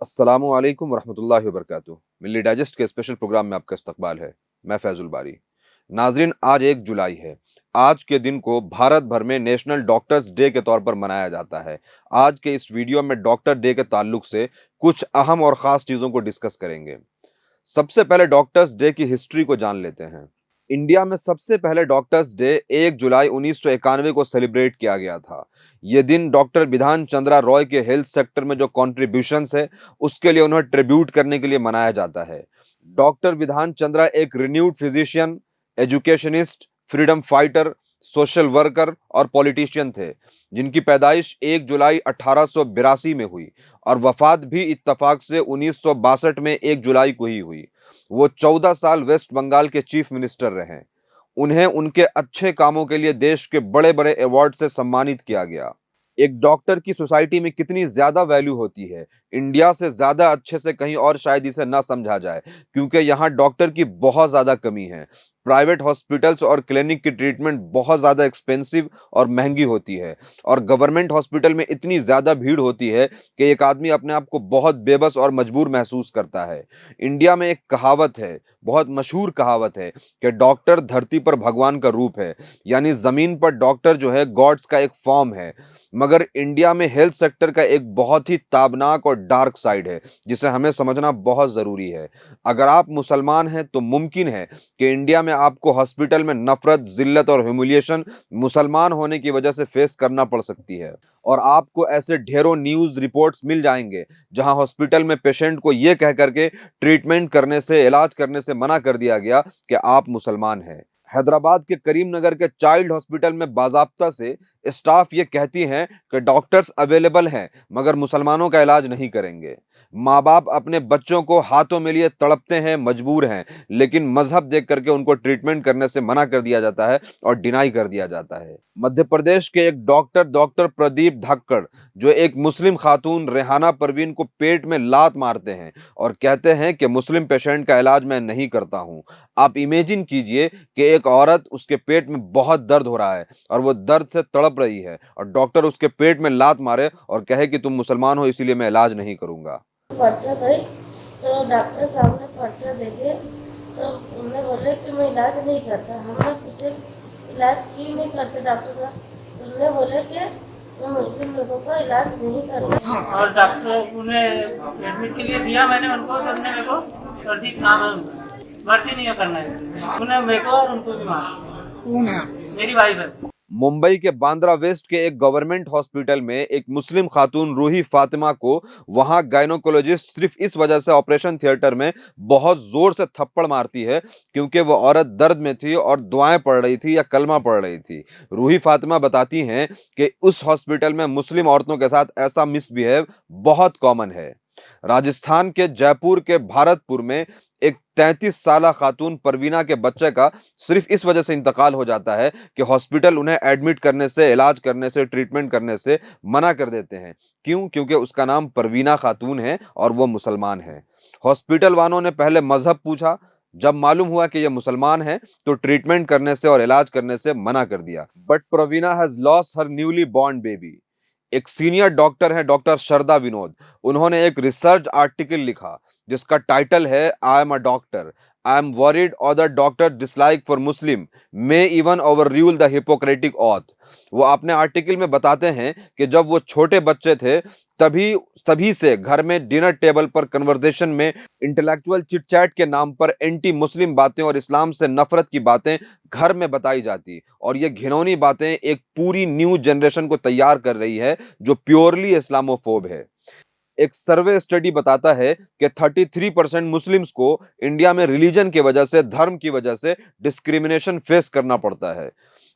अस्सलामु अलैकुम वरहमतुल्लाहि वबरकातुहू। मिल्ली डाइजेस्ट के स्पेशल प्रोग्राम में आपका इस्तकबाल है। मैं फैजुल बारी। नाजरीन, आज 1 जुलाई है। आज के दिन को भारत भर में नेशनल डॉक्टर्स डे के तौर पर मनाया जाता है। आज के इस वीडियो में डॉक्टर डे के ताल्लुक से कुछ अहम और ख़ास चीज़ों को डिस्कस करेंगे। सबसे पहले डॉक्टर्स डे की हिस्ट्री को जान लेते हैं। इंडिया में सबसे पहले डॉक्टर्स डे 1 जुलाई 1991 को सेलिब्रेट किया गया था। ये दिन डॉक्टर बिधान चंद्रा रॉय के हेल्थ सेक्टर में जो कॉन्ट्रीब्यूशंस है उसके लिए उन्हें ट्रिब्यूट करने के लिए मनाया जाता है। डॉक्टर बिधान चंद्रा एक renewed physician, educationist, freedom fighter, social worker और पॉलिटिशियन थे, जिनकी पैदाइश 1 जुलाई 1882 में हुई और वफात भी इत्तफाक से 1962 में 1 जुलाई को ही हुई। वो 14 साल वेस्ट बंगाल के चीफ मिनिस्टर रहे। उन्हें उनके अच्छे कामों के लिए देश के बड़े बड़े अवार्ड से सम्मानित किया गया। एक डॉक्टर की सोसाइटी में कितनी ज्यादा वैल्यू होती है, इंडिया से ज्यादा अच्छे से कहीं और शायद इसे ना समझा जाए, क्योंकि यहाँ डॉक्टर की बहुत ज्यादा कमी है। प्राइवेट हॉस्पिटल्स और क्लिनिक की ट्रीटमेंट बहुत ज्यादा एक्सपेंसिव और महंगी होती है, और गवर्नमेंट हॉस्पिटल में इतनी ज्यादा भीड़ होती है कि एक आदमी अपने आप को बहुत बेबस और मजबूर महसूस करता है। इंडिया में एक कहावत है, बहुत मशहूर कहावत है, कि डॉक्टर धरती पर भगवान का रूप है, यानी जमीन पर डॉक्टर जो है गॉड्स का एक फॉर्म है। मगर इंडिया में हेल्थ सेक्टर का एक बहुत ही ताबनाक और डार्क साइड है, जिसे हमें समझना बहुत जरूरी है। अगर आप मुसलमान हैं तो मुमकिन है कि इंडिया में आपको हॉस्पिटल में नफरत, जिल्लत और ह्यूमिलिएशन मुसलमान होने की वजह से फेस करना पड़ सकती है। और आपको ऐसे ढेरों न्यूज रिपोर्ट्स मिल जाएंगे जहां हॉस्पिटल में पेशेंट को यह कह करके ट्रीटमेंट करने से, इलाज करने से मना कर दिया गया कि आप मुसलमान हैं। हैदराबाद के करीमनगर के चाइल्ड हॉस्पिटल में बाजाब्ता से स्टाफ ये कहती हैं कि डॉक्टर्स अवेलेबल हैं मगर मुसलमानों का इलाज नहीं करेंगे। माँ बाप अपने बच्चों को हाथों में लिए तड़पते हैं, मजबूर हैं, लेकिन मजहब देख करके उनको ट्रीटमेंट करने से मना कर दिया जाता है और डिनाई कर दिया जाता है। मध्य प्रदेश के एक डॉक्टर प्रदीप धाकड़, जो एक मुस्लिम खातून रेहाना परवीन को पेट में लात मारते हैं और कहते हैं कि मुस्लिम पेशेंट का इलाज मैं नहीं करता हूं। आप इमेजिन कीजिए कि एक औरत, उसके पेट में बहुत दर्द हो रहा है और वो दर्द से तड़प रही है, और डॉक्टर उसके पेट में लात मारे और कहे कि तुम मुसलमान हो इसीलिए मैं इलाज नहीं करूंगा। पर्चा गई तो डॉक्टर साहब ने पर्चा देके तो उन्होंने बोले कि मैं इलाज नहीं करता। हमने पूछे इलाज क्यों नहीं करते डॉक्टर साहब, तो उन्होंने बोले कि मैं मुस्लिम लोगों का इलाज नहीं करता। और डॉक्टर उन्हें एडमिट के लिए दिया मैंने उनको, तो उन्होंने मेरे को प्रदीप नाम है उनका, भर्ती नहीं करना है, उन्हें मेरे को और उनको भी मारा। कौन है? मेरी वाइफ है। मुंबई के बांद्रा वेस्ट के एक गवर्नमेंट हॉस्पिटल में एक मुस्लिम खातून रूही फातिमा को वहां गायनोकोलॉजिस्ट सिर्फ इस वजह से ऑपरेशन थिएटर में बहुत जोर से थप्पड़ मारती है क्योंकि वो औरत दर्द में थी और दुआएं पढ़ रही थी या कलमा पढ़ रही थी। रूही फातिमा बताती हैं कि उस हॉस्पिटल में मुस्लिम औरतों के साथ ऐसा मिसबिहेव बहुत कॉमन है। राजस्थान के जयपुर के भारतपुर में एक 33 साला खातून परवीना के बच्चे का सिर्फ इस वजह से इंतकाल हो जाता है कि हॉस्पिटल उन्हें एडमिट करने से, इलाज करने से, ट्रीटमेंट करने से मना कर देते हैं। क्यों? क्योंकि उसका नाम परवीना खातून है और वो मुसलमान है। हॉस्पिटल वालों ने पहले मजहब पूछा, जब मालूम हुआ कि ये मुसलमान है तो ट्रीटमेंट करने से और इलाज करने से मना कर दिया। But Parveena has lost her newly born baby. एक सीनियर डॉक्टर है, डॉक्टर शरदा विनोद, उन्होंने एक रिसर्च आर्टिकल लिखा जिसका टाइटल है I am a doctor, I am worried other doctor dislike for Muslim may even overrule the Hippocratic oath. वो अपने आर्टिकल में बताते हैं कि जब वो छोटे बच्चे थे तभी तभी से घर में डिनर टेबल पर कन्वर्सेशन में इंटेलेक्चुअल चिटचैट के नाम पर एंटी मुस्लिम बातें और इस्लाम से नफरत की बातें घर में बताई जाती, और ये घिनौनी बातें एक पूरी न्यू जनरेशन को तैयार कर रही है जो प्योरली इस्लामोफोब है। एक सर्वे स्टडी बताता है कि 33% मुस्लिम्स को इंडिया में रिलीजन की वजह से, धर्म की वजह से डिस्क्रिमिनेशन फेस करना पड़ता है।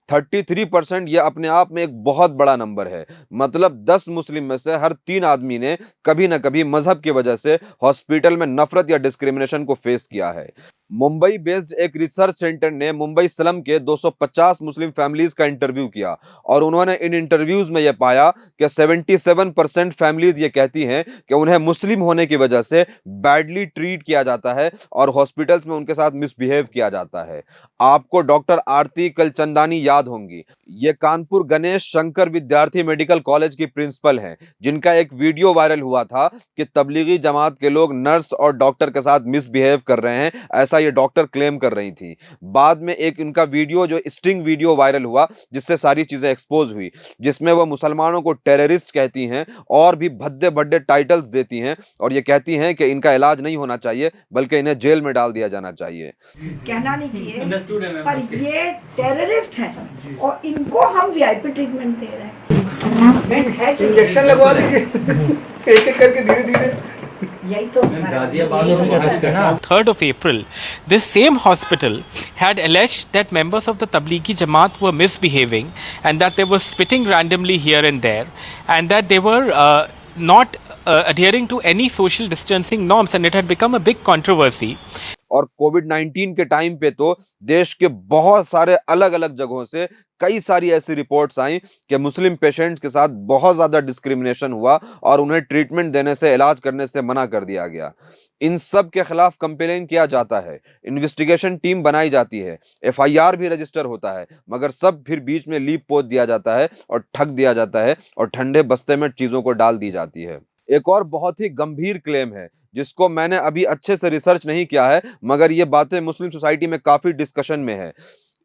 33% यह अपने आप में एक बहुत बड़ा नंबर है। मतलब 10 मुस्लिम में से हर 3 आदमी ने कभी ना कभी मजहब की वजह से हॉस्पिटल में नफरत या डिस्क्रिमिनेशन को फेस किया है। मुंबई बेस्ड एक रिसर्च सेंटर ने मुंबई स्लम के 250 मुस्लिम फैमिलीज का इंटरव्यू किया और उन्होंने इन इंटरव्यूज में यह पाया कि 77% फैमिलीज ये कहती हैं कि उन्हें मुस्लिम होने की वजह से बैडली ट्रीट किया जाता है और हॉस्पिटल्स में उनके साथ मिसबिहेव किया जाता है। आपको डॉक्टर आरती कलचंदानी याद होंगी। ये कानपुर गणेश शंकर विद्यार्थी मेडिकल कॉलेज की प्रिंसिपल हैं, जिनका एक वीडियो वायरल हुआ था कि तबलीगी जमात के लोग नर्स और डॉक्टर के साथ मिसबिहेव कर रहे हैं, ऐसा ये डॉक्टर क्लेम कर रही थी। बाद में एक इनका वीडियो जो स्टिंग वीडियो वायरल हुआ, जिससे सारी चीजें एक्सपोज हुई, जिसमें वह मुसलमानों को टेररिस्ट कहती हैं और भी भद्दे भद्दे टाइटल्स देती हैं और ये कहती हैं कि इनका इलाज नहीं होना चाहिए बल्कि इन्हें जेल में डाल दिया जाना चाहिए। कहना नहीं चाहिए, पर ये टेररिस्ट हैं और इनको हम वीआईपी ट्रीटमेंट दे रहे हैं। इंजेक्शन लगवा दीजिए एक एक करके धीरे धीरे। यही तो 3rd of April, this same hospital had alleged that members of the Tablighi Jamaat were misbehaving and that they were spitting randomly here and there and that they were not adhering to any social distancing norms, and it had become a big controversy. और कोविड-19 के time पे तो देश के बहुत सारे अलग अलग जगहों से कई सारी ऐसी रिपोर्ट्स आई कि मुस्लिम पेशेंट्स के साथ बहुत ज्यादा डिस्क्रिमिनेशन हुआ और उन्हें ट्रीटमेंट देने से, इलाज करने से मना कर दिया गया। इन सब के खिलाफ कंप्लेन किया जाता है, इन्वेस्टिगेशन टीम बनाई जाती है, एफआईआर भी रजिस्टर होता है, मगर सब फिर बीच में लीप पोत दिया जाता है और ठग दिया जाता है और ठंडे बस्ते में चीजों को डाल दी जाती है। एक और बहुत ही गंभीर क्लेम है जिसको मैंने अभी अच्छे से रिसर्च नहीं किया है, मगर ये बातें मुस्लिम सोसाइटी में काफी डिस्कशन में है।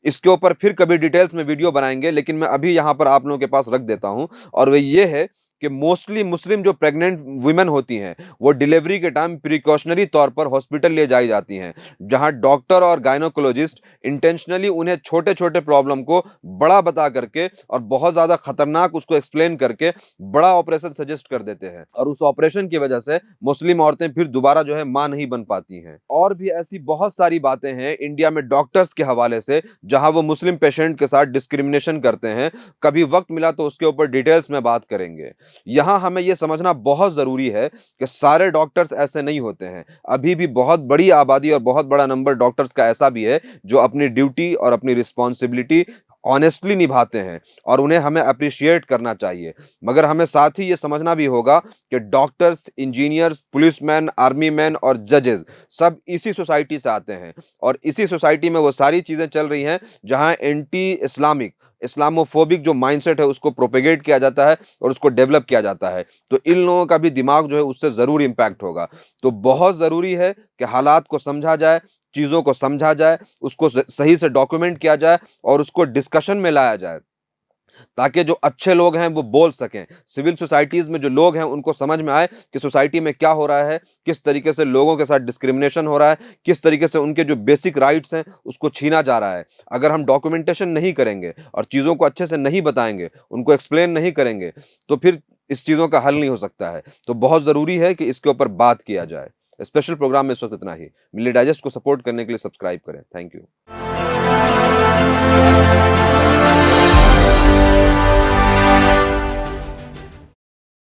इसके ऊपर फिर कभी डिटेल्स में वीडियो बनाएंगे, लेकिन मैं अभी यहाँ पर आप लोगों के पास रख देता हूँ। और वह ये है कि मोस्टली मुस्लिम जो प्रेग्नेंट वुमेन होती हैं वो डिलीवरी के टाइम प्रिकॉशनरी तौर पर हॉस्पिटल ले जाई जाती हैं, जहां डॉक्टर और गायनोकोलॉजिस्ट इंटेंशनली उन्हें छोटे छोटे प्रॉब्लम को बड़ा बता करके और बहुत ज़्यादा खतरनाक उसको एक्सप्लेन करके बड़ा ऑपरेशन सजेस्ट कर देते हैं और उस ऑपरेशन की वजह से मुस्लिम औरतें फिर दोबारा जो है माँ नहीं बन पाती हैं। और भी ऐसी बहुत सारी बातें हैं इंडिया में डॉक्टर्स के हवाले से जहां वो मुस्लिम पेशेंट के साथ डिस्क्रिमिनेशन करते हैं। कभी वक्त मिला तो उसके ऊपर डिटेल्स में बात करेंगे। यहां हमें यह समझना बहुत जरूरी है कि सारे डॉक्टर्स ऐसे नहीं होते हैं। अभी भी बहुत बड़ी आबादी और बहुत बड़ा नंबर डॉक्टर्स का ऐसा भी है जो अपनी ड्यूटी और अपनी रिस्पॉन्सिबिलिटी ऑनेस्टली निभाते हैं और उन्हें हमें अप्रिशिएट करना चाहिए। मगर हमें साथ ही ये समझना भी होगा कि doctors, engineers, policeman, army man और जजेस सब इसी सोसाइटी से आते हैं और इसी सोसाइटी में वो सारी चीज़ें चल रही हैं जहां एंटी इस्लामिक, इस्लामोफोबिक जो माइंडसेट है उसको प्रोपेगेट किया जाता है और उसको डेवलप किया जाता है। तो इन लोगों का भी दिमाग जो है उससे ज़रूर इम्पैक्ट होगा। तो बहुत ज़रूरी है कि हालात को समझा जाए, चीज़ों को समझा जाए, उसको सही से डॉक्यूमेंट किया जाए और उसको डिस्कशन में लाया जाए ताकि जो अच्छे लोग हैं वो बोल सकें। सिविल सोसाइटीज़ में जो लोग हैं उनको समझ में आए कि सोसाइटी में क्या हो रहा है, किस तरीके से लोगों के साथ डिस्क्रिमिनेशन हो रहा है, किस तरीके से उनके जो बेसिक राइट्स हैं उसको छीना जा रहा है। अगर हम डॉक्यूमेंटेशन नहीं करेंगे और चीज़ों को अच्छे से नहीं बताएंगे, उनको एक्सप्लेन नहीं करेंगे, तो फिर इस चीज़ों का हल नहीं हो सकता है। तो बहुत ज़रूरी है कि इसके ऊपर बात किया जाए। स्पेशल प्रोग्राम में इस वक्त इतना ही। मिली डाइजेस्ट को सपोर्ट करने के लिए सब्सक्राइब करें। Thank you.